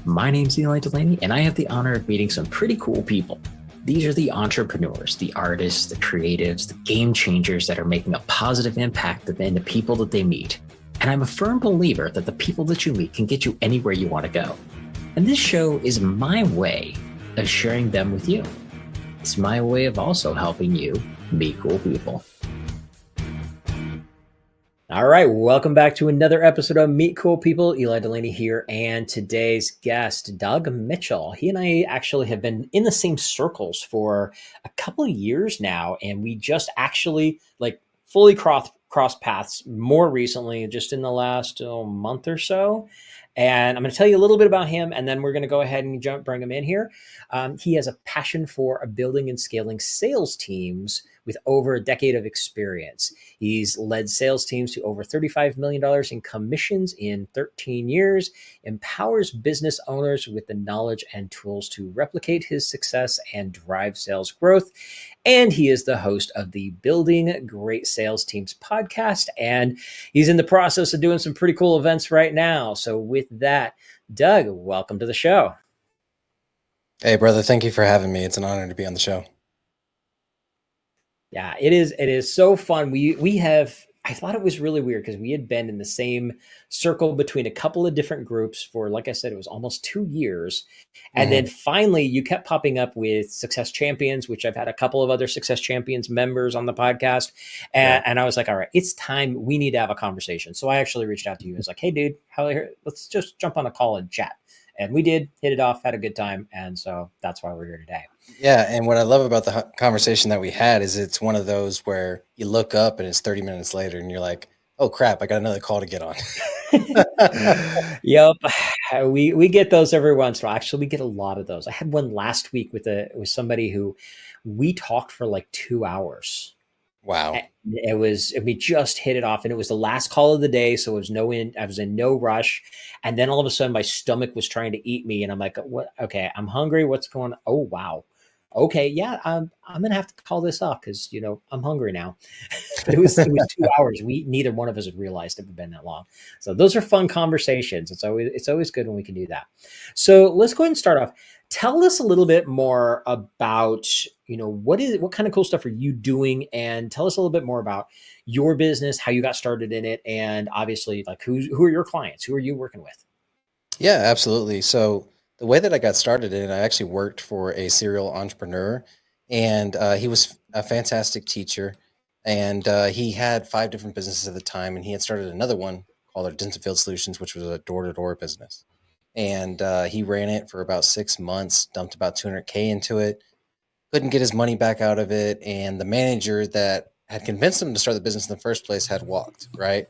My name's Eli Delaney, and I have the honor of meeting some pretty cool people. These are the entrepreneurs, the artists, the creatives, the game changers that are making a positive impact in the people that they meet. And I'm a firm believer that the people that you meet can get you anywhere you want to go. And this show is my way of sharing them with you. It's my way of also helping you meet cool people. All right, welcome back to another episode of Meet Cool People. Eli Delaney here, and today's guest, Doug Mitchell. He and I actually have been in the same circles for a couple of years now, and we just actually fully crossed paths more recently, just in the last month or so. And I'm going to tell you a little bit about him, and then we're going to go ahead and bring him in here. He has a passion for building and scaling sales teams with over a decade of experience. He's led sales teams to over $35 million in commissions in 13 years, empowers business owners with the knowledge and tools to replicate his success and drive sales growth. And he is the host of the Building Great Sales Teams podcast. And he's in the process of doing some pretty cool events right now. So with that, Doug, welcome to the show. Hey, brother. Thank you for having me. It's an honor to be on the show. Yeah, it is. It is so fun. I thought it was really weird because we had been in the same circle between a couple of different groups for, like I said, it was almost 2 years. And then finally you kept popping up with Success Champions, which I've had a couple of other Success Champions members on the podcast. And I was like, all right, it's time. We need to have a conversation. So I actually reached out to you. I was like, hey, dude, let's just jump on a call and chat. And we did hit it off, had a good time. And so that's why we're here today. Yeah. And what I love about the conversation that we had is it's one of those where you look up and it's 30 minutes later and you're like, oh crap, I got another call to get on. Yep. We get those every once in a while. Actually, we get a lot of those. I had one last week with somebody who we talked for like 2 hours. Wow. We just hit it off, and it was the last call of the day. So it was I was in no rush. And then all of a sudden my stomach was trying to eat me. And I'm like, what? Okay, I'm hungry. What's going on? Oh, wow. Okay. Yeah. I'm going to have to call this off because, I'm hungry now. But it was 2 hours. Neither one of us had realized it had been that long. So those are fun conversations. It's always good when we can do that. So let's go ahead and start off. Tell us a little bit more about, what kind of cool stuff are you doing, and tell us a little bit more about your business, how you got started in it, and obviously who are your clients? Who are you working with? Yeah, absolutely. So the way that I got started in it, I actually worked for a serial entrepreneur, and he was a fantastic teacher, and he had 5 different businesses at the time, and he had started another one called Denton Field Solutions, which was a door-to-door business. And he ran it for about 6 months, dumped about $200K into it, couldn't get his money back out of it. And the manager that had convinced him to start the business in the first place had walked, right?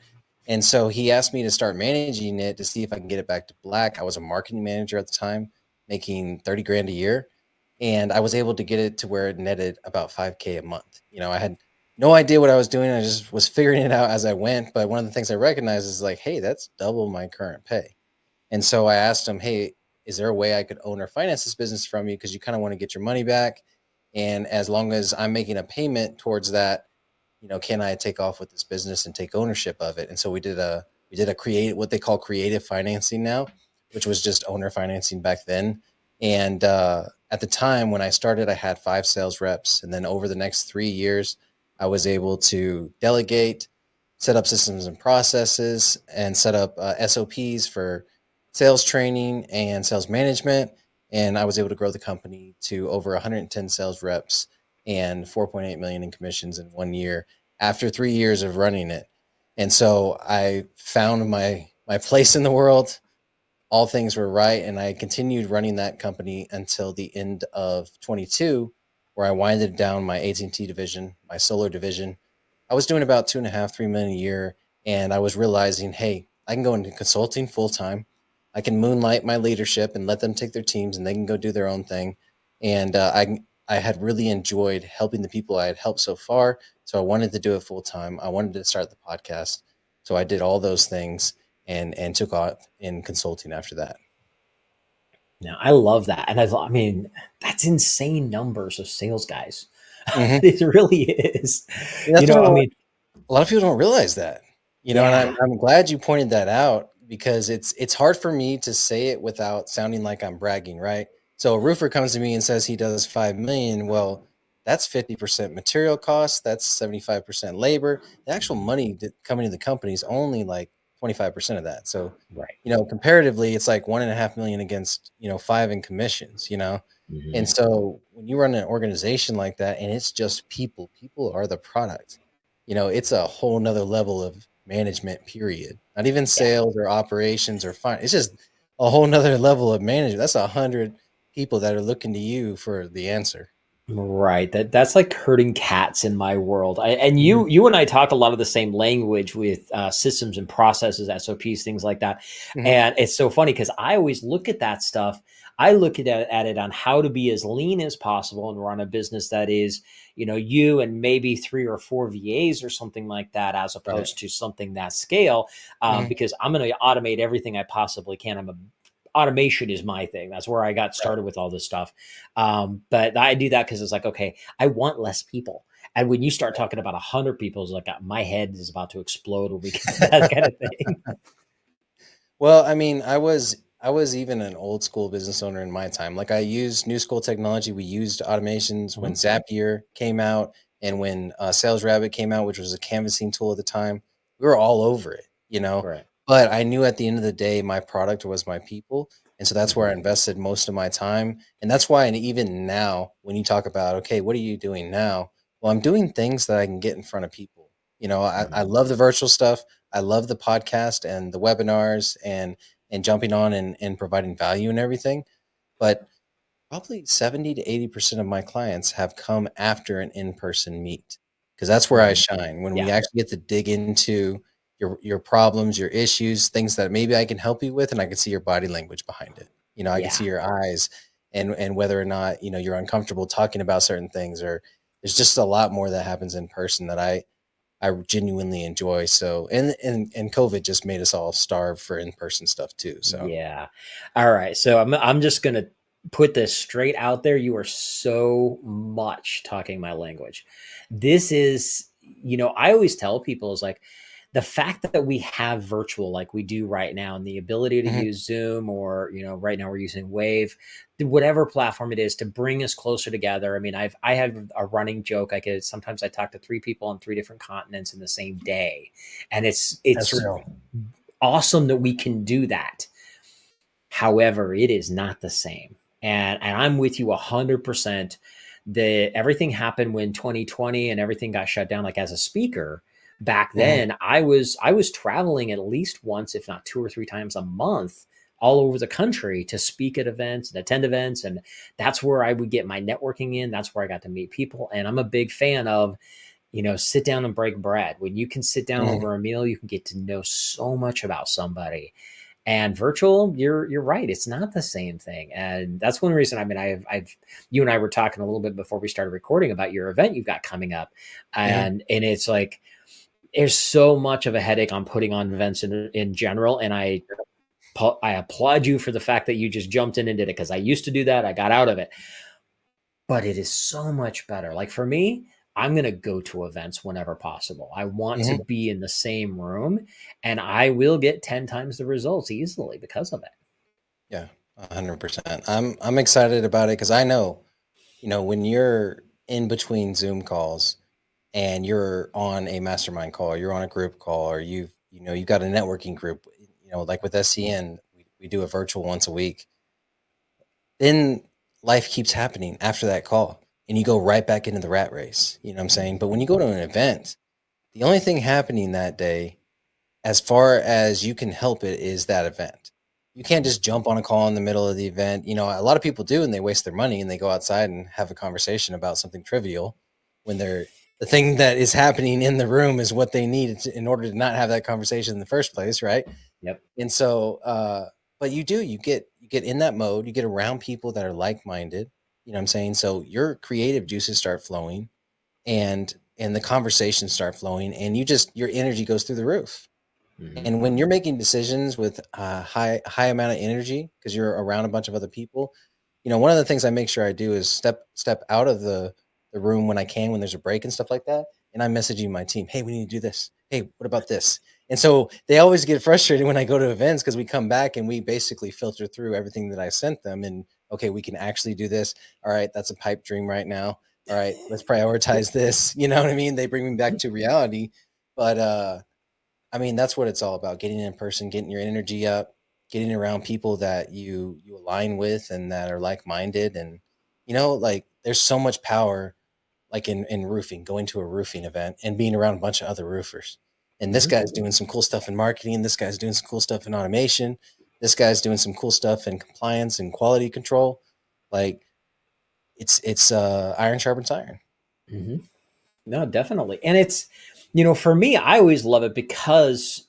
And so he asked me to start managing it to see if I can get it back to black. I was a marketing manager at the time, making 30 grand a year. And I was able to get it to where it netted about 5K a month. I had no idea what I was doing. I just was figuring it out as I went. But one of the things I recognized is like, hey, that's double my current pay. And so I asked him, hey, is there a way I could own or finance this business from you? Because you kind of want to get your money back. And as long as I'm making a payment towards that, can I take off with this business and take ownership of it? And so we did what they call creative financing now, which was just owner financing back then. And at the time when I started, I had 5 sales reps. And then over the next 3 years, I was able to delegate, set up systems and processes, and set up SOPs for sales training and sales management. And I was able to grow the company to over 110 sales reps and 4.8 million in commissions in 1 year after 3 years of running it. And so I found my place in the world. All things were right. And I continued running that company until the end of 22, where I winded down my AT&T division, my solar division. I was doing about 2.5-3 million a year. And I was realizing, hey, I can go into consulting full time. I can moonlight my leadership and let them take their teams and they can go do their own thing. And I had really enjoyed helping the people I had helped so far. So I wanted to do it full time. I wanted to start the podcast. So I did all those things and took off in consulting after that. Now, I love that. And I mean, that's insane numbers of sales guys. Mm-hmm. It really is. A lot of people don't realize that. And I'm glad you pointed that out. because it's hard for me to say it without sounding like I'm bragging, right? So a roofer comes to me and says he does 5 million. Well, that's 50% material costs. That's 75% labor. The actual Mhm. money that coming to the company is only like 25% of that. So, Right. comparatively, it's like 1.5 million against, five in commissions, And Mhm. so when you run an organization like that and it's just people are the product, it's a whole nother level of management, period. Not even Yeah. sales or operations or fine. It's just a whole nother level of management. That's 100 people that are looking to you for the answer. Right. That's like herding cats in my world. And Mhm, you and I talk a lot of the same language with systems and processes, SOPs, things like that. mhm, And it's so funny because I always look at that stuff. I look at it on how to be as lean as possible and run a business that is, you and maybe 3 or 4 VAs or something like that, as right. opposed to something that scale. Mhm, Because I'm going to automate everything I possibly can. Automation is my thing. That's where I got right. started with all this stuff. But I do that because it's like, okay, I want less people. And when you start talking about 100 people, it's like my head is about to explode when we get to that kind of thing. Well, I mean, I was even an old school business owner in my time. Like I used new school technology. We used automations when Mhm. Zapier came out and when Sales Rabbit came out, which was a canvassing tool at the time. We were all over it. Right. But I knew at the end of the day, my product was my people, and so that's where I Mhm. invested most of my time. And that's why, and even now, when you talk about, okay, what are you doing now? Well, I'm doing things that I can get in front of people. I Mhm. love the virtual stuff. I love the podcast and the webinars and jumping on and providing value and everything. But probably 70 to 80% of my clients have come after an in-person meet because that's where I Mhm. shine. When we Yeah. actually get to dig into your problems, your issues, things that maybe I can help you with, and I can see your body language behind it. I can Yeah. see your eyes and whether or not, you're uncomfortable talking about certain things, or there's just a lot more that happens in person that I genuinely enjoy. So, and COVID just made us all starve for in-person stuff too. So, Yeah. All right. So I'm just gonna put this straight out there. You are so much talking my language. This is, I always tell people is like the fact that we have virtual like we do right now and the ability to mhm, use Zoom or, right now we're using Wave, whatever platform it is to bring us closer together. I mean, I have a running joke. Sometimes I talk to 3 people on 3 different continents in the same day. And that's it's real. awesome that we can do that. However, it is not the same. And I'm with you 100%. Everything happened when 2020 and everything got shut down. Like as a speaker back Mhm, then, I was traveling at least once, if not 2 or 3 times a month, all over the country to speak at events and attend events. And that's where I would get my networking in. That's where I got to meet people. And I'm a big fan of, sit down and break bread. When you can sit down mhm, over a meal, you can get to know so much about somebody. And virtual, you're right. It's not the same thing. And that's one reason. I mean, I've you and I were talking a little bit before we started recording about your event you've got coming up. mhm, And it's like there's so much of a headache on putting on events in general. And I applaud you for the fact that you just jumped in and did it because I used to do that. I got out of it, but it is so much better. Like for me, I'm going to go to events whenever possible. I want to mhm. be in the same room and I will get 10 times the results easily because of it. Yeah, 100%. I'm excited about it because I know, when you're in between Zoom calls and you're on a mastermind call, you're on a group call, or you've got a networking group, like with SCN, we do a virtual once a week. Then life keeps happening after that call and you go right back into the rat race. You know what I'm saying? But when you go to an event, the only thing happening that day, as far as you can help it, is that event. You can't Mhm. just jump on a call in the middle of the event. A lot of people do, and they waste their money and they go outside and have a conversation about something trivial when the thing that is happening in the room is what they need in order to not have that conversation in the first place, right? Yep. And so, but you get in that mode, you get around people that are like-minded, you know what I'm saying? So your creative juices start flowing and the conversations start flowing and your energy goes through the roof. Mhm. And when you're making decisions with a high amount of energy because you're around a bunch of other people, one of the things I make sure I do is step out of the room when I can, when there's a break and stuff like that. And I'm messaging my team, hey, we need to do this. Hey, what about this? And so they always get frustrated when I go to events because we come back and we basically filter through everything that I sent them. And okay, we can actually do this. All right, that's a pipe dream right now. All right, let's prioritize this. You know what I mean? They bring me back to reality. But I mean, that's what it's all about: getting in person, getting your energy up, getting around people that you align with and that are like minded. And like there's so much power like in roofing, going to a roofing event and being around a bunch of other roofers. And this Hmm. guy's doing some cool stuff in marketing. This guy's doing some cool stuff in automation. This guy's doing some cool stuff in compliance and quality control. Like it's iron sharpens iron. Hmm. No, definitely. And it's, for me, I always love it because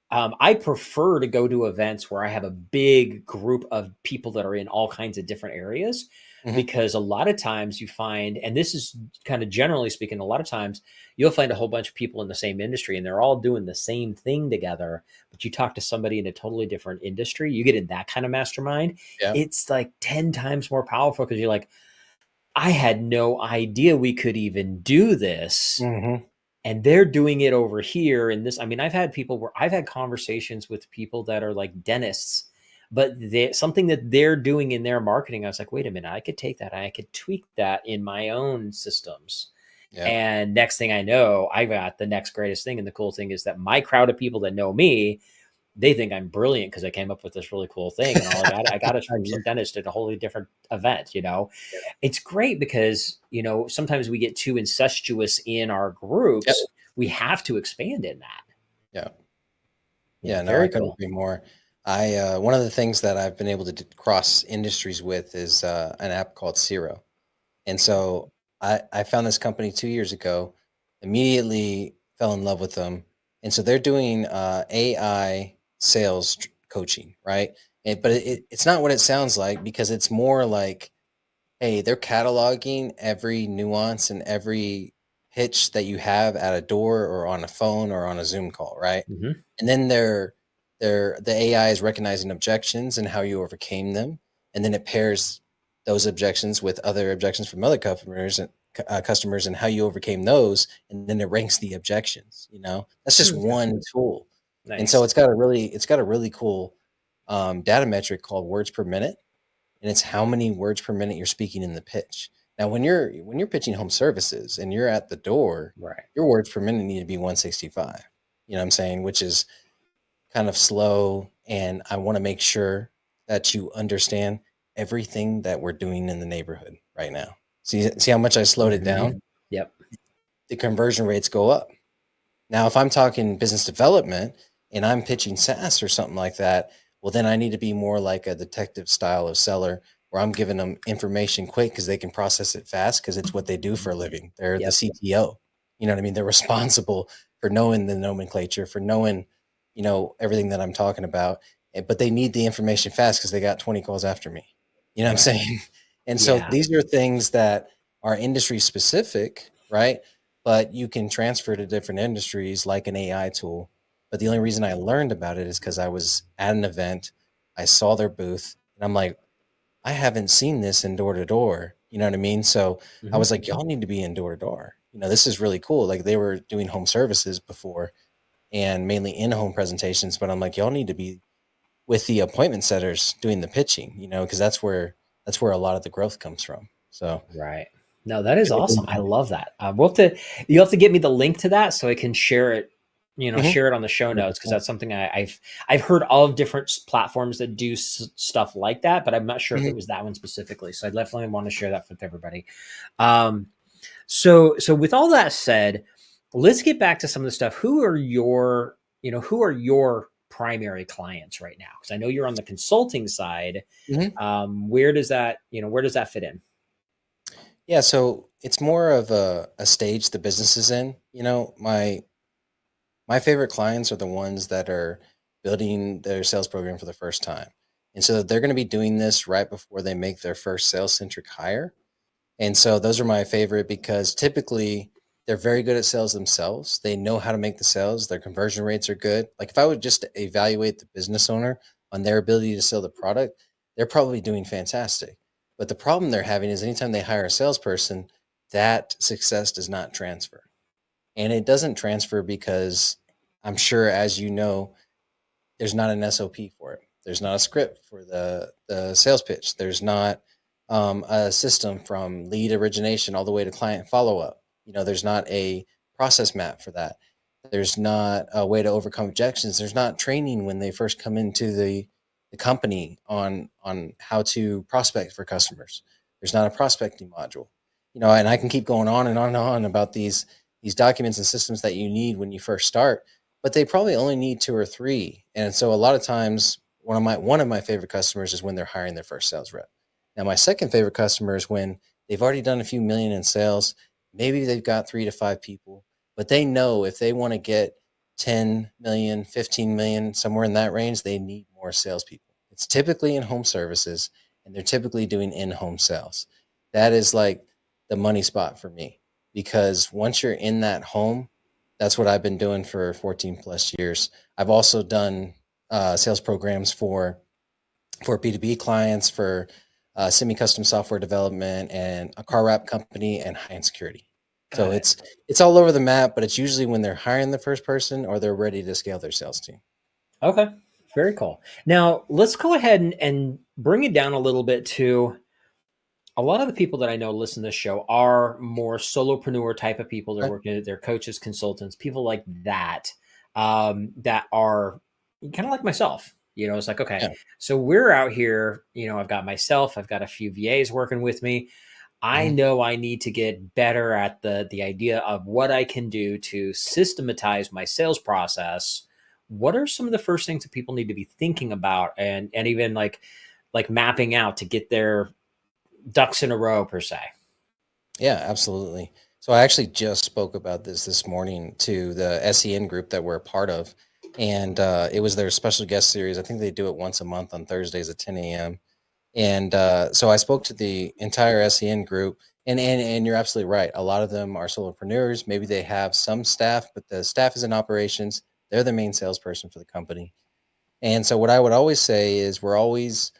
I prefer to go to events where I have a big group of people that are in all kinds of different areas, Hmm. because a lot of times you find, and this is kind of generally speaking, a lot of times you'll find a whole bunch of people in the same industry and they're all doing the same thing together. But you talk to somebody in a totally different industry, you get in that kind of mastermind. Yeah. It's like 10 times more powerful because you're like, I had no idea we could even do this, Hmm. and they're doing it over here. And this, I mean, I've had conversations with people that are like dentists, but something that they're doing in their marketing, I was like, wait a minute, I could take that, I could tweak that in my own systems. Yeah. And next thing I know, I got the next greatest thing. And the cool thing is that my crowd of people that know me, they think I'm brilliant because I came up with this really cool thing. And I got it from Yeah. some dentist at a wholly different event, Yeah. It's great because, sometimes we get too incestuous in our Yep. groups. We have to expand in that. Yeah. Yeah, Yeah. No, I very couldn't cool. agree more. I one of the things that I've been able to cross industries with is an app called Zero. And so I found this company 2 years ago, immediately fell in love with them. And so they're doing AI sales coaching, right? But it's not what it sounds like, because it's more like, hey, they're cataloging every nuance and every pitch that you have at a door or on a phone or on a Zoom call, right? Hmm. And then the AI is recognizing objections and how you overcame them, and then it pairs those objections with other objections from other customers and how you overcame those, and then it ranks the objections. That's just Okay. one tool, and so Nice. it's got a really cool data metric called words per minute, and it's how many words per minute you're speaking in the pitch. Now, when you're pitching home services and you're at the door, Right. your words per minute need to be 165. You know what I'm saying? Which is kind of slow, and I want to make sure that you understand everything that we're doing in the neighborhood right now. See how much I slowed it Hmm. down? Yep. The conversion rates go up. Now, if I'm talking business development and I'm pitching SaaS or something like that, well, then I need to be more like a detective style of seller, where I'm giving them information quick because they can process it fast because it's what they do for a living. They're the Yep. CTO. You know what I mean? They're responsible for knowing the nomenclature, for knowing, everything that I'm talking about. But they need the information fast because they got 20 calls after me. You know what I'm Right. saying? And so Yeah. these are things that are industry specific, right? But you can transfer to different industries like an AI tool. But the only reason I learned about it is because I was at an event, I saw their booth, and I'm like, I haven't seen this in door to door. You know what I mean? So I Hmm. was like, y'all need to be in door to door. This is really cool. Like, they were doing home services before and mainly in home presentations, but I'm like, y'all need to be with the appointment setters doing the pitching, because that's where a lot of the growth comes from. So Right. No, that is awesome. I love that. You have to get me the link to that so I can share it, Mhm. share it on the show notes, because 100%. that's something I've heard of different platforms that do stuff like that, but I'm not sure if Mhm. it was that one specifically. So I definitely want to share that with everybody. Um, so with all that said, let's get back to some of the stuff. Who are your primary clients right now? Because I know you're on the consulting side. Mhm. Where does that fit in? Yeah, so it's more of a stage the business is in. My favorite clients are the ones that are building their sales program for the first time. And so they're going to be doing this right before they make their first sales centric hire. And so those are my favorite because typically they're very good at sales themselves. They know how to make the sales. Their conversion rates are good. Like, if I would just evaluate the business owner on their ability to sell the product, they're probably doing fantastic. But the problem they're having is anytime they hire a salesperson, that success does not transfer. And it doesn't transfer because I'm sure, as you know, there's not an SOP for it. There's not a script for the sales pitch. There's not a system from lead origination all the way to client follow up. There's not a process map for that. There's not a way to overcome objections. There's not training when they first come into the company on how to prospect for customers. There's not a prospecting module. And I can keep going on and on and on about these documents and systems that you need when you first start, but they probably only need two or three. And so a lot of times one of my favorite customers is when they're hiring their first sales rep. Now my second favorite customer is when they've already done a few million in sales. Maybe they've got 3 to 5 people, but they know if they want to get 10 million, 15 million, somewhere in that range, they need more salespeople. It's typically in home services, and they're typically doing in-home sales. That is like the money spot for me, because once you're in that home, that's what I've been doing for 14 plus years. I've also done sales programs for B2B clients, for semi-custom software development, and a car wrap company, and high-end security. So Got it. it's all over the map, but it's usually when they're hiring the first person or they're ready to scale their sales team. Okay. Very cool. Now let's go ahead and bring it down a little bit to a lot of the people that I know listen to this show are more solopreneur type of people. They're Okay. working, they're coaches, consultants, people like that, that are kind of like myself. It's like, okay, Yeah. so we're out here, I've got myself, I've got a few VAs working with me. I Mhm. know I need to get better at the idea of what I can do to systematize my sales process. What are some of the first things that people need to be thinking about, and even like mapping out to get their ducks in a row per se? Yeah, absolutely. So I actually just spoke about this morning to the SEN group that we're a part of, and it was their special guest series. I think they do it once a month on Thursdays at 10 a.m. And so I spoke to the entire SEN group, and you're absolutely right. A lot of them are solopreneurs. Maybe they have some staff, but the staff is in operations. They're the main salesperson for the company. And so what I would always say is we're always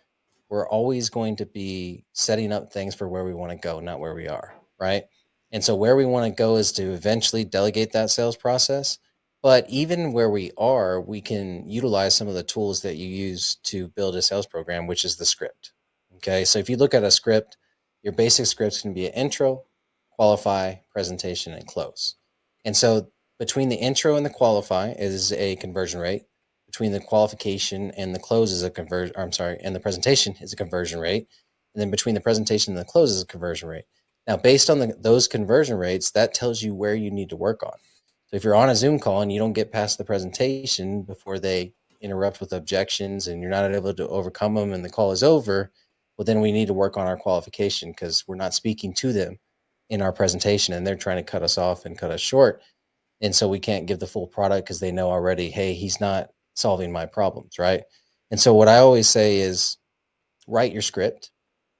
going to be setting up things for where we want to go, not where we are, right? And so where we want to go is to eventually delegate that sales process. But even where we are, we can utilize some of the tools that you use to build a sales program, which is the script. Okay. So if you look at a script, your basic scripts can be an intro, qualify, presentation, and close. And so between the intro and the qualify is a conversion rate. Between the qualification and the close is a conversion. I'm sorry, and the presentation is a conversion rate. And then between the presentation and the close is a conversion rate. Now, based on those conversion rates, that tells you where you need to work on. So if you're on a Zoom call and you don't get past the presentation before they interrupt with objections and you're not able to overcome them and the call is over, well, then we need to work on our qualification, because we're not speaking to them in our presentation and they're trying to cut us off and cut us short. And so we can't give the full product because they know already, hey, he's not solving my problems, right? And so what I always say is write your script.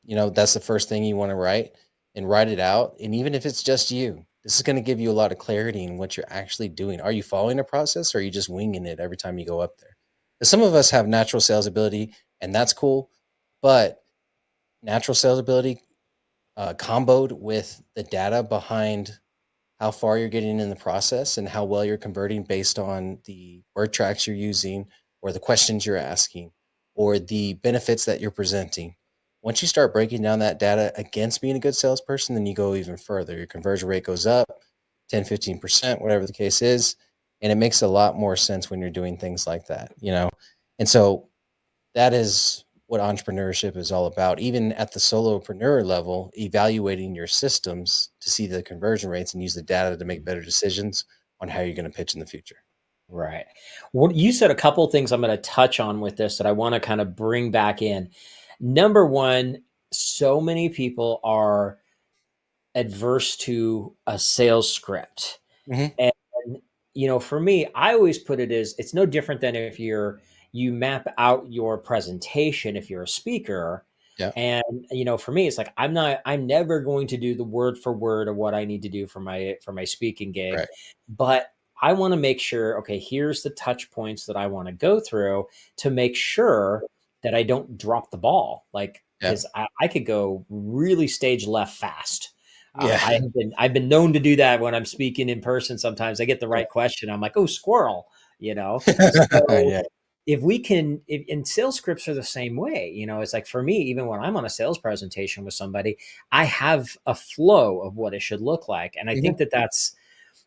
That's the first thing you want to write, and write it out. And even if it's just you, this is going to give you a lot of clarity in what you're actually doing. Are you following a process, or are you just winging it every time you go up there? Because some of us have natural sales ability, and that's cool. But natural sales ability comboed with the data behind how far you're getting in the process and how well you're converting based on the word tracks you're using, or the questions you're asking, or the benefits that you're presenting. Once you start breaking down that data against being a good salesperson, then you go even further. Your conversion rate goes up 10, 15%, whatever the case is. And it makes a lot more sense when you're doing things like that. And so that is what entrepreneurship is all about. Even at the solopreneur level, evaluating your systems to see the conversion rates and use the data to make better decisions on how you're going to pitch in the future. Right. What you said, a couple of things I'm going to touch on with this that I want to kind of bring back in. Number one, so many people are adverse to a sales script. Mm-hmm. And for me, I always put it as it's no different than if you map out your presentation if you're a speaker. Yeah. And for me, it's like I'm never going to do the word for word of what I need to do for my speaking gig, Right. but I want to make sure, okay, here's the touch points that I want to go through to make sure that I don't drop the ball. Like, Yeah. because I could go really stage left fast. Yeah. I've been known to do that when I'm speaking in person. Sometimes I get the Yeah. right question. I'm like, oh, squirrel. you know? So Yeah. if we can, and sales scripts are the same way, it's like for me, even when I'm on a sales presentation with somebody, I have a flow of what it should look like. And I think Mhm. that that's,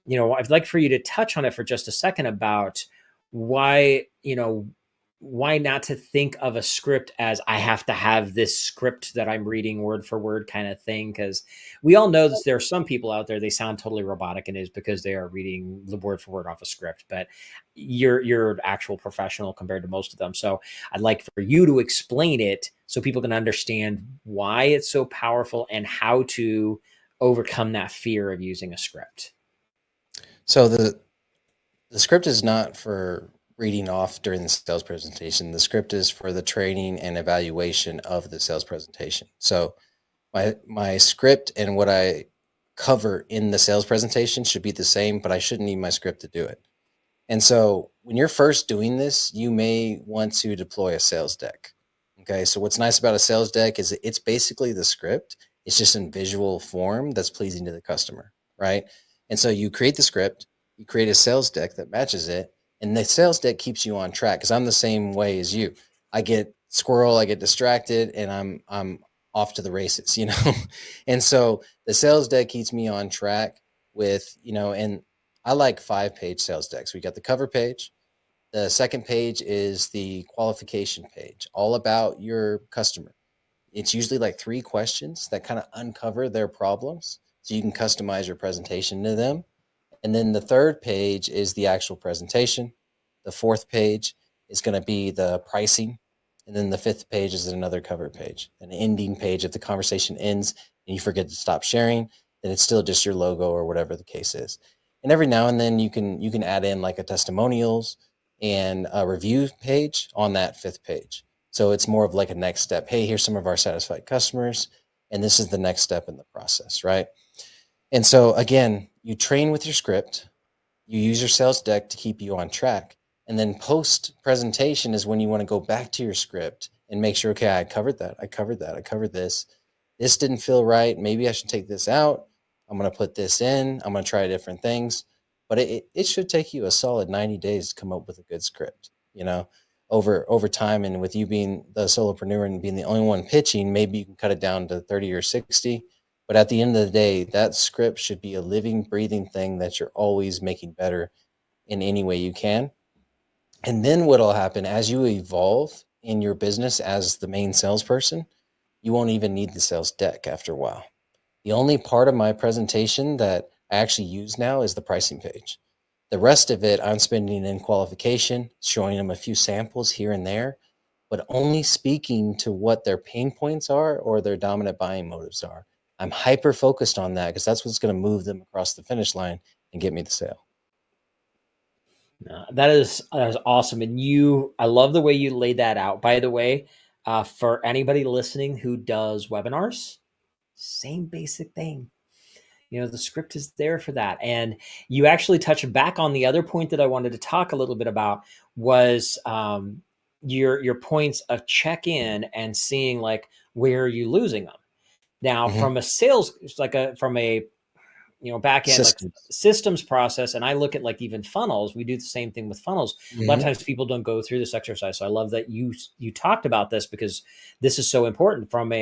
I'd like for you to touch on it for just a second about why, why not to think of a script as I have to have this script that I'm reading word for word kind of thing. Cause we all know that there are some people out there, they sound totally robotic, and it is because they are reading the word for word off a script, but you're an actual professional compared to most of them. So I'd like for you to explain it so people can understand why it's so powerful and how to overcome that fear of using a script. So the script is not for reading off during the sales presentation. The script is for the training and evaluation of the sales presentation. So my script and what I cover in the sales presentation should be the same, but I shouldn't need my script to do it. And so when you're first doing this, you may want to deploy a sales deck. Okay. So what's nice about a sales deck is it's basically the script. It's just in visual form that's pleasing to the customer. Right. And so you create the script, you create a sales deck that matches it. And the sales deck keeps you on track. Cause I'm the same way as you. I get distracted and I'm off to the races, And so the sales deck keeps me on track with, and I like 5-page sales decks. We got the cover page. The second page is the qualification page, all about your customer. It's usually like 3 questions that kind of uncover their problems so you can customize your presentation to them. And then the third page is the actual presentation. The fourth page is going to be the pricing. And then the fifth page is another cover page, an ending page. If the conversation ends and you forget to stop sharing, then it's still just your logo or whatever the case is. And every now and then you can add in like a testimonials and a review page on that fifth page. So it's more of like a next step. Hey, here's some of our satisfied customers, and this is the next step in the process, right? And so again, you train with your script, you use your sales deck to keep you on track. And then post presentation is when you want to go back to your script and make sure, okay, I covered that. I covered that. I covered this. This didn't feel right. Maybe I should take this out. I'm going to put this in. I'm going to try different things. But it should take you a solid 90 days to come up with a good script, over time. And with you being the solopreneur and being the only one pitching, maybe you can cut it down to 30 or 60. But at the end of the day, that script should be a living, breathing thing that you're always making better in any way you can. And then what'll happen as you evolve in your business as the main salesperson, you won't even need the sales deck after a while. The only part of my presentation that I actually use now is the pricing page. The rest of it, I'm spending in qualification, showing them a few samples here and there, but only speaking to what their pain points are or their dominant buying motives are. I'm hyper focused on that because that's what's going to move them across the finish line and get me the sale. That is awesome, and I love the way you laid that out. By the way, for anybody listening who does webinars, same basic thing. The script is there for that, and you actually touch back on the other point that I wanted to talk a little bit about was your points of check in and seeing like where are you losing them. Now, Mm-hmm. from a sales, from a back end like Systems. systems process, and I look at like even funnels, we do the same thing with funnels. A lot of Mm-hmm. times people don't go through this exercise, so I love that you talked about this because this is so important. From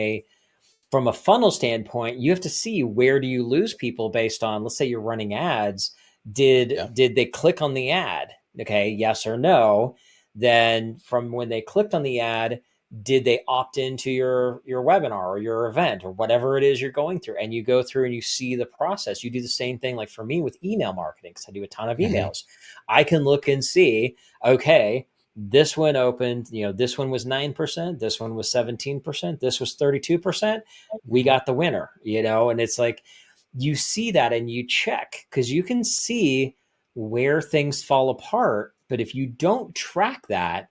a funnel standpoint, you have to see where do you lose people based on, let's say you're running ads. did Yeah. did they click on the ad? Okay, yes or no. Then from when they clicked on the ad, did they opt into your webinar or your event or whatever it is you're going through? And you go through and you see the process. You do the same thing like for me with email marketing, because I do a ton of Mm-hmm. emails. I can look and see, okay, this one opened, this one was 9%, this one was 17%, this was 32%. We Mm-hmm. got the winner, and it's like you see that and you check because you can see where things fall apart. But if you don't track that,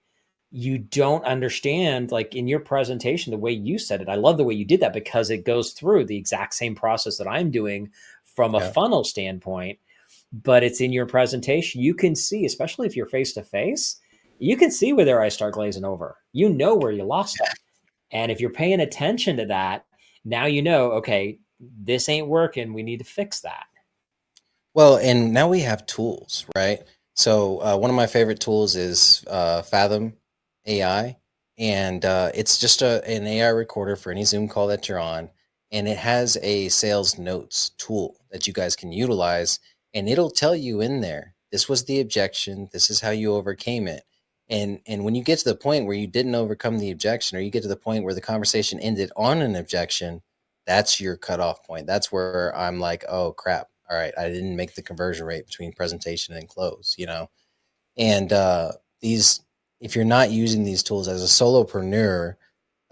you don't understand, like in your presentation, the way you said it. I love the way you did that because it goes through the exact same process that I'm doing from a Yeah. funnel standpoint, but it's in your presentation. You can see, especially if you're face to face, you can see where their eyes start glazing over. Where you lost them. And if you're paying attention to that, now okay, this ain't working. We need to fix that. Well, and now we have tools, right? So one of my favorite tools is Fathom AI, and it's just an AI recorder for any Zoom call that you're on, and it has a sales notes tool that you guys can utilize, and it'll tell you in there, this was the objection, this is how you overcame it. And when you get to the point where you didn't overcome the objection, or you get to the point where the conversation ended on an objection, that's your cutoff point. That's where I'm like, oh crap, all right, I didn't make the conversion rate between presentation and close, you know. And these, if you're not using these tools as a solopreneur,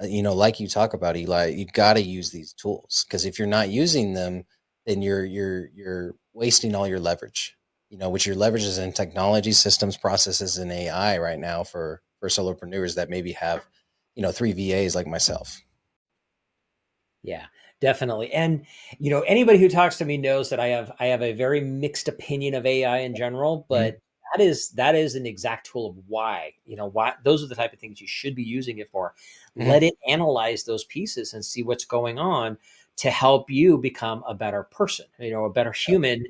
you know, like you talk about, Eli, you got to use these tools, because if you're not using them, then you're wasting all your leverage, you know, which your leverage is in technology, systems, processes, and AI right now for solopreneurs that maybe have, you know, 3 VAs like myself. Yeah, definitely. And anybody who talks to me knows that I have a very mixed opinion of AI in general, Mhm. but that is an exact tool of why those are the type of things you should be using it for. Mhm. Let it analyze those pieces and see what's going on to help you become a better person, a better Yep. human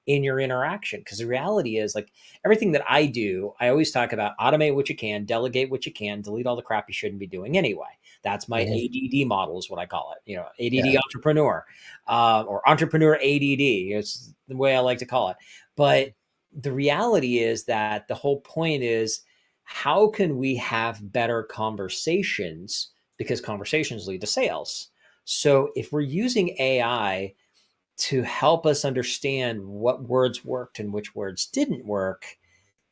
in your interaction. Because the reality is, like, everything that I do, I always talk about automate what you can, delegate what you can, delete all the crap you shouldn't be doing anyway. That's my Mhm. ADD model, is what I call it. ADD Yeah. entrepreneur, or entrepreneur ADD. It's the way I like to call it. But the reality is that the whole point is, how can we have better conversations? Because conversations lead to sales. So if we're using AI to help us understand what words worked and which words didn't work,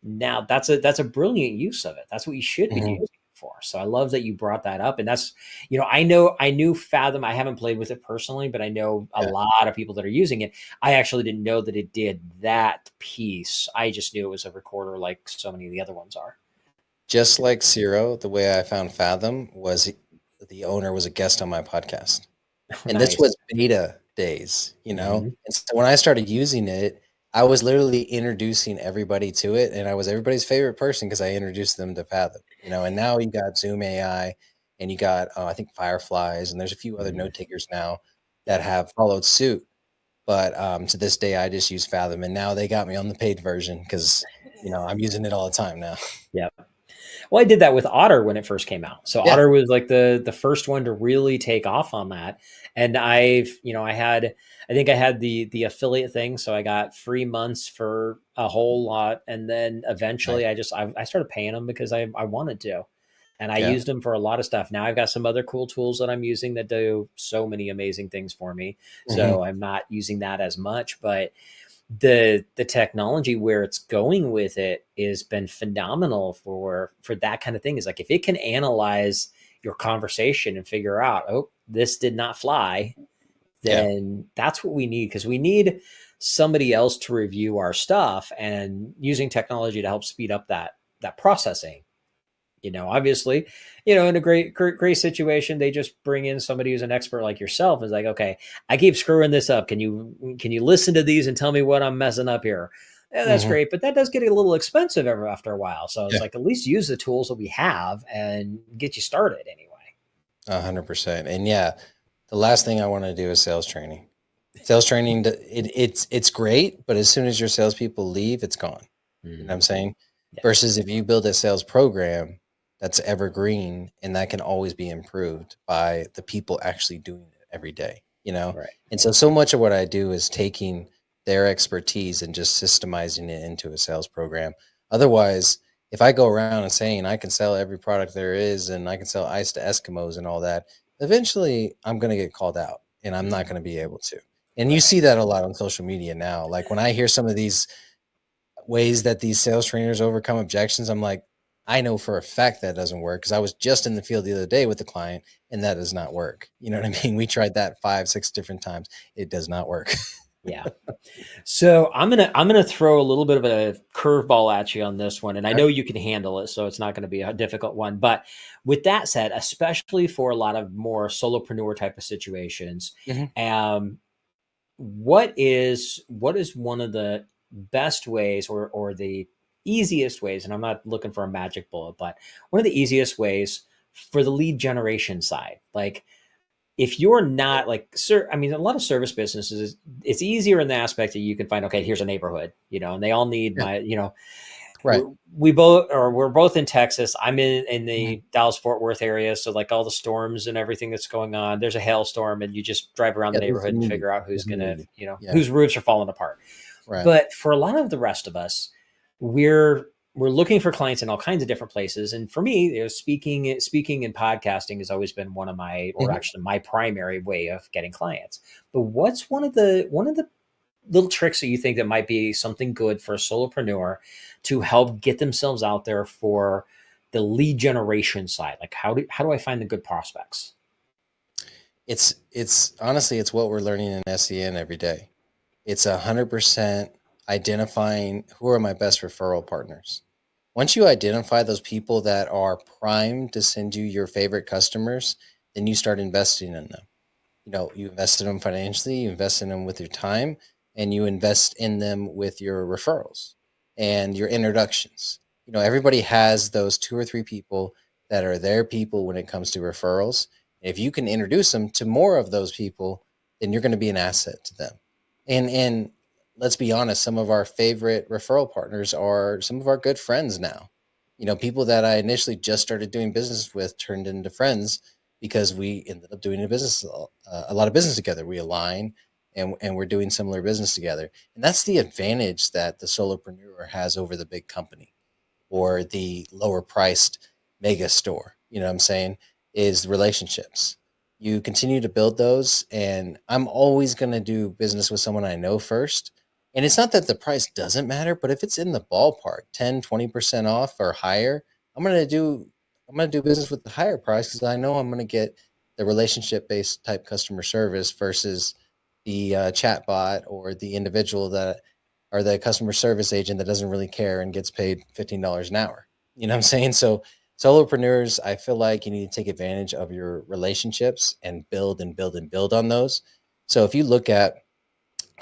now that's a brilliant use of it. That's what you should be Mhm. using it for. So I love that you brought that up. And I knew Fathom. I haven't played with it personally, but I know a Yeah. lot of people that are using it. I actually didn't know that it did that piece. I just knew it was a recorder like so many of the other ones are. Just like Zero, the way I found Fathom was the owner was a guest on my podcast. And this Nice. was beta days, you know? Mhm. And so when I started using it, I was literally introducing everybody to it. And I was everybody's favorite person because I introduced them to Fathom, you know? And now you got Zoom AI, and you got, I think, Fireflies, and there's a few other Mhm. note takers now that Yeah. have followed suit. But to this day, I just use Fathom. And now they got me on the paid version because, you know, I'm using it all the time now. Yeah. Well, I did that with Otter when it first came out. So Yeah. Otter was like the first one to really take off on that. And I think I had the affiliate thing, so I got free months for a whole lot, and then Nice. eventually I started paying them because I wanted to. And I Yeah. used them for a lot of stuff. Now I've got some other cool tools that I'm using that do so many amazing things for me. Hmm. So I'm not using that as much, but the technology where it's going with it has been phenomenal for that kind of thing. Is like, if it can analyze your conversation and figure out, oh, this did not fly, Yeah. then that's what we need, because we need somebody else to review our stuff, and using technology to help speed up that processing. Obviously, in a great situation, they just bring in somebody who's an expert like yourself. Is like, okay, I keep screwing this up. Can you listen to these and tell me what I'm messing up here? Yeah, that's Hmm. great, but that does get a little expensive after a while. So it's Yeah. like, at least use the tools that we have and get you started anyway. 100%. And yeah, the last thing I want to do is sales training. Sales training, it's great, but as soon as your salespeople leave, it's gone. You know what I'm Mm, saying? yeah, Versus if you build a sales program that's evergreen and that can always be improved by the people actually doing it every day, you know? right. And so much of what I do is taking their expertise and just systemizing it into a sales program. Otherwise, if I go around and saying I can sell every product there is and I can sell ice to Eskimos and all that, eventually I'm going to get called out and I'm not Mm, going to be able to. And you right. see that a lot on social media now. Like when I hear some of these ways that these sales trainers overcome objections, I'm like, I know for a fact that doesn't work because I was just in the field the other day with the client and that does not work. You know what I Right. mean? We tried that 5, 6 different times. It does not work. Yeah. So I'm gonna throw a little bit of a curveball at you on this one, and I Okay. know you can handle it, so it's not going to be a difficult one. But with that said, especially for a lot of more solopreneur type of situations, Hmm. um, what is one of the best ways, or the easiest ways? And I'm not looking for a magic bullet, but one of the easiest ways for the lead generation side, like, if you're not like, sir, I mean, a lot of service businesses, it's easier in the aspect that you can find, okay, here's a neighborhood, and they all need Yeah. my. Right. We're both in Texas. I'm in Mhm. the Dallas Fort Worth area, so like all the storms and everything that's going on. There's a hailstorm, and you just drive around the Yeah, there's neighborhood and humidity. figure out who's There's gonna, humidity. Yeah. whose roofs are falling apart. Right. But for a lot of the rest of us, we're looking for clients in all kinds of different places. And for me, speaking and podcasting has always been one of my, or Mhm. actually my primary way of getting clients. But what's one of the little tricks that you think that might be something good for a solopreneur to help get themselves out there for the lead generation side? Like how do I find the good prospects? It's honestly, it's what we're learning in SEN every day. It's 100% identifying who are my best referral partners. Once you identify those people that are primed to send you your favorite customers, then you start investing in them. You invest in them financially, you invest in them with your time, and you invest in them with your referrals and your introductions. Everybody has those two or three people that are their people when it comes to referrals. If you can introduce them to more of those people, then you're going to be an asset to them. And let's be honest, some of our favorite referral partners are some of our good friends now. People that I initially just started doing business with turned into friends because we ended up doing a lot of business together. We align and we're doing similar business together. And that's the advantage that the solopreneur has over the big company or the lower priced mega store. You know what I'm saying? Is relationships. You continue to build those. And I'm always going to do business with someone I know first. And it's not that the price doesn't matter, but if it's in the ballpark, 10, 20% off or higher, I'm going to do I'm going to do business with the higher price because I know I'm going to get the relationship based type customer service versus the chat bot or the individual that or the customer service agent that doesn't really care and gets paid $15 an hour. You know what I'm saying? So solopreneurs, I feel like you need to take advantage of your relationships and build and build and build on those. So if you look at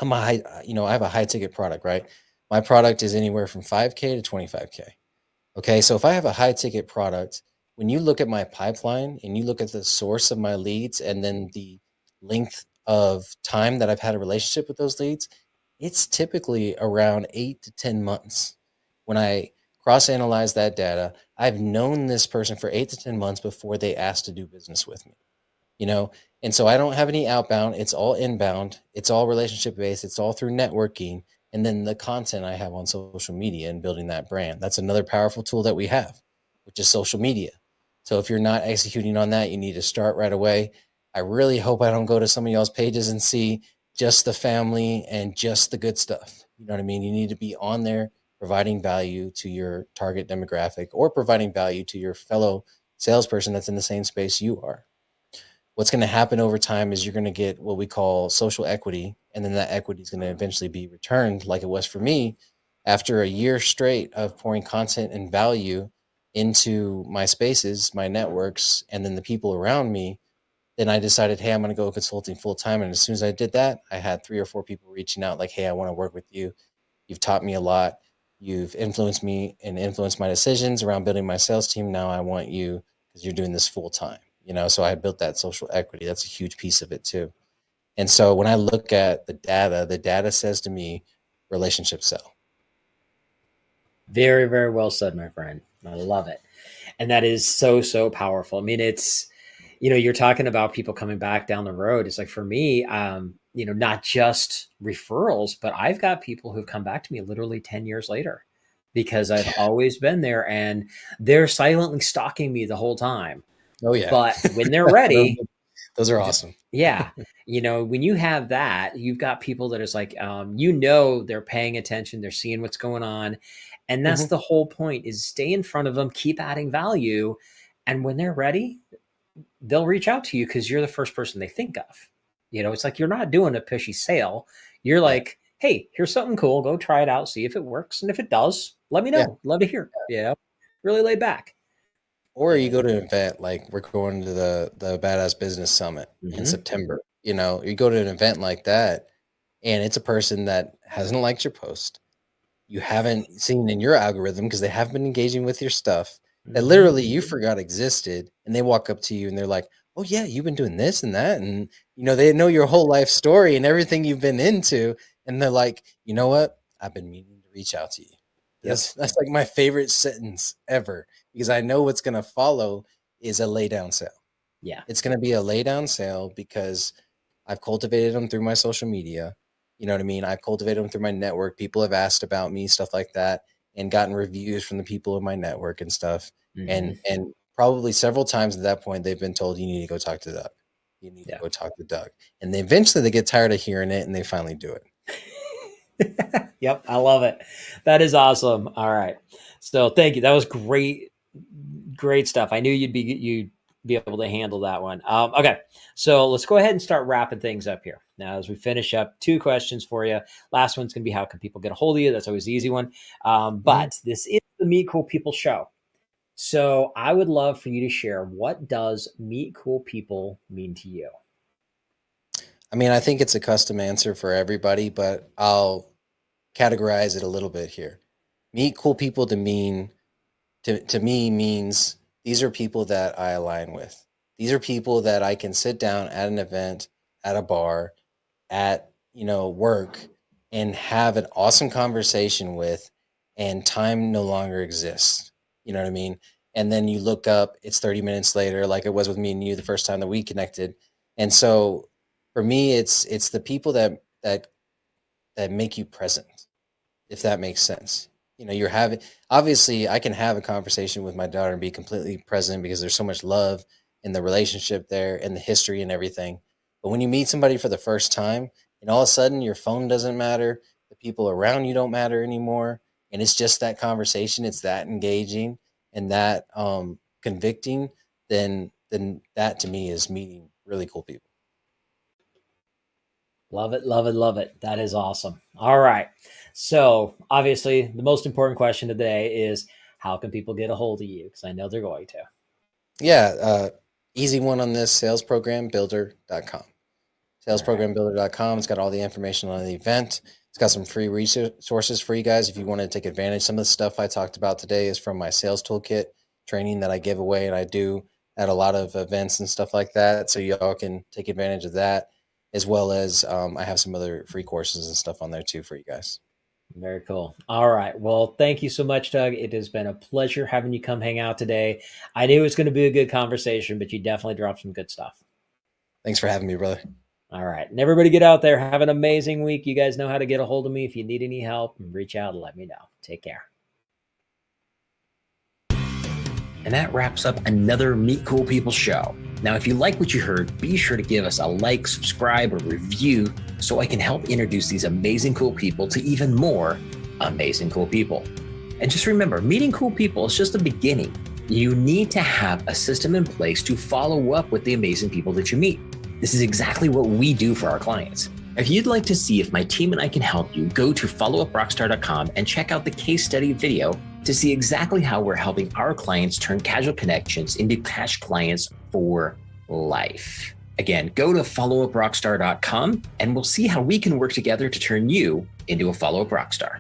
I have a high ticket product, right? My product is anywhere from 5K to 25K. Okay, so if I have a high ticket product, when you look at my pipeline and you look at the source of my leads and then the length of time that I've had a relationship with those leads, it's typically around 8 to 10 months. When I cross analyze that data, I've known this person for 8 to 10 months before they asked to do business with me you know and so I don't have any outbound. It's all inbound, it's all relationship based, it's all through networking, and then the content I have on social media and building that brand. That's another powerful tool that we have, which is social media. So if you're not executing on that, you need to start right away. I really hope I don't go to some of y'all's pages and see just the family and just the good stuff. You know what I mean? You need to be on there providing value to your target demographic or providing value to your fellow salesperson that's in the same space you are. What's going to happen over time is you're going to get what we call social equity, and then that equity is going to eventually be returned, like it was for me after a year straight of pouring content and value into my spaces, my networks, and then the people around me. Then I decided, hey, I'm going to go consulting full time. And as soon as I did that, I had 3 or 4 people reaching out like, hey, I want to work with you. You've taught me a lot. You've influenced me and influenced my decisions around building my sales team. Now I want you because you're doing this full time. So I built that social equity. That's a huge piece of it too. And so when I look at the data says to me, relationships sell. Very, very well said, my friend. I love it. And that is so, so powerful. I mean, it's, you're talking about people coming back down the road. It's like for me, not just referrals, but I've got people who've come back to me literally 10 years later because I've Yeah. always been there and they're silently stalking me the whole time. Oh yeah. But when they're ready, Those are awesome. yeah, when you have that, you've got people that is like, they're paying attention, they're seeing what's going on. And that's Mhm. the whole point is stay in front of them, keep adding value. And when they're ready, they'll reach out to you because you're the first person they think of. It's like you're not doing a pushy sale. You're Yeah. like, hey, here's something cool. Go try it out, see if it works. And if it does, let me Yeah. know. Love to hear. Really laid back. Or you And go to an event like we're going to the Badass Business Summit in mhm. September. You go to an event like that, and it's a person that hasn't liked your post, you haven't seen in your algorithm because they have been engaging with your stuff that Mhm. literally you forgot existed, and they walk up to you and they're like, "Oh yeah, you've been doing this and that," and they know your whole life story and everything you've been into, and they're like, "You know what? I've been meaning to reach out to you. Yep. That's like my favorite sentence ever, because I know what's going to follow is a lay down sale. Yeah. It's going to be a lay down sale because I've cultivated them through my social media. You know what I mean? I've cultivated them through my network. People have asked about me, stuff like that, and gotten reviews from the people in my network and stuff. And probably several times at that point, they've been told, you need to go talk to Doug. You need to go talk to Doug. And they eventually get tired of hearing it and they finally do it. Yep. I love it. That is awesome. All right. So thank you. That was great. Great stuff. I knew you'd be able to handle that one. Okay. So let's go ahead and start wrapping things up here. Now, as we finish up, 2 questions for you. Last one's going to be, how can people get a hold of you? That's always the easy one. But this is the Meet Cool People show. So I would love for you to share, what does Meet Cool People mean to you? I mean, I think it's a custom answer for everybody, but I'll categorize it a little bit here. Meet Cool People to me means these are people that I align with. These are people that I can sit down at an event, at a bar, at, work, and have an awesome conversation with, and time no longer exists. You know what I mean? And then you look up, it's 30 minutes later, like it was with me and you the first time that we connected. And so for me, it's the people that make you present, if that makes sense. You're having, obviously I can have a conversation with my daughter and be completely present because there's so much love in the relationship there and the history and everything. But when you meet somebody for the first time and all of a sudden your phone doesn't matter, the people around you don't matter anymore, and it's just that conversation, it's that engaging and that convicting, then that to me is meeting really cool people. Love it, love it, love it. That is awesome. All right. So obviously the most important question today is, how can people get a hold of you? Because I know they're going to. Yeah. Easy one on this, salesprogrambuilder.com. Salesprogrambuilder.com. It's got all the information on the event. It's got some free resources for you guys if you want to take advantage. Some of the stuff I talked about today is from my sales toolkit training that I give away, and I do at a lot of events and stuff like that. So y'all can take advantage of that, as well as I have some other free courses and stuff on there too for you guys. Very cool. All right. Well, thank you so much, Doug. It has been a pleasure having you come hang out today. I knew it was going to be a good conversation, but you definitely dropped some good stuff. Thanks for having me, brother. All right. And everybody get out there. Have an amazing week. You guys know how to get a hold of me. If you need any help, reach out and let me know. Take care. And that wraps up another Meet Cool People show. Now, if you like what you heard, be sure to give us a like, subscribe, or review so I can help introduce these amazing cool people to even more amazing cool people. And just remember, meeting cool people is just the beginning. You need to have a system in place to follow up with the amazing people that you meet. This is exactly what we do for our clients. If you'd like to see if my team and I can help you, go to followuprockstar.com and check out the case study video to see exactly how we're helping our clients turn casual connections into cash clients for life. Again, go to followuprockstar.com and we'll see how we can work together to turn you into a follow-up rockstar.